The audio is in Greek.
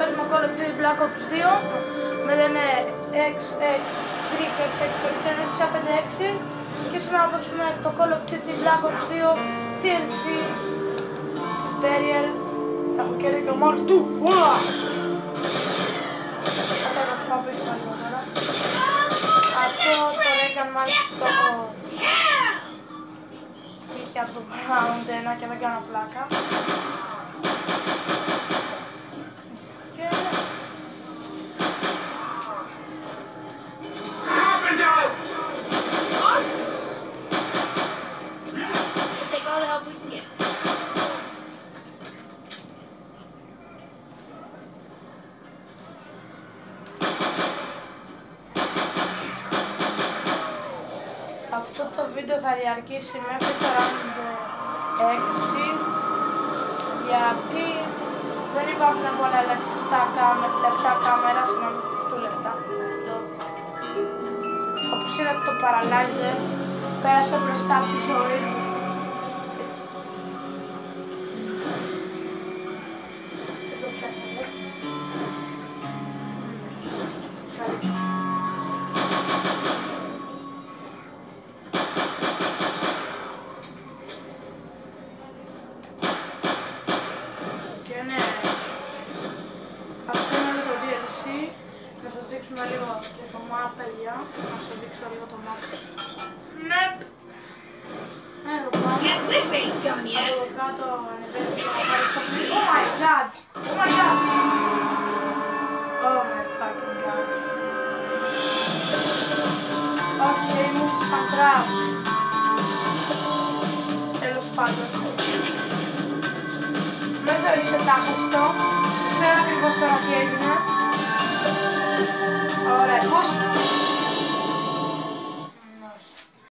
παίζουμε Call of Duty Black Ops 2. Με λένε Greek XX Percentage 5-6 και σήμερα θα παίξουμε το Call of Duty Black Ops 2 DLC της Barrier. Έχω και δίκιο Mark 2. Αυτό θα το αφήσουμε λίγο τώρα. Αυτό το Reagan Mark το έχω τύχει από το Round 1 και δεν κάνω πλάκα. Αυτό το βίντεο θα διαρκήσει μέχρι το round 6 γιατί δεν υπάρχουν πολλά λεπτά κάμερα, συγγνώμη, λεπτά. Όπως είδατε το Paralyzer πέρασε μπροστά από τη ζωή μου. Δεν το πιάσαμε. Να σας δείξουμε λίγο και το map, παιδιά. Να σας δείξω λίγο το map. Ναι! Εδώ πάνω. Yes, this ain't done yet. Από κάτω ανεβαίνει το παριστοπλί. Oh my god! Oh my god! Oh my fucking god. Όχι, ήμουν στα trap. Τέλος πάντων. Μην το είσαι τάχιστο. Ξέρω ακριβώς τώρα τι έγινε.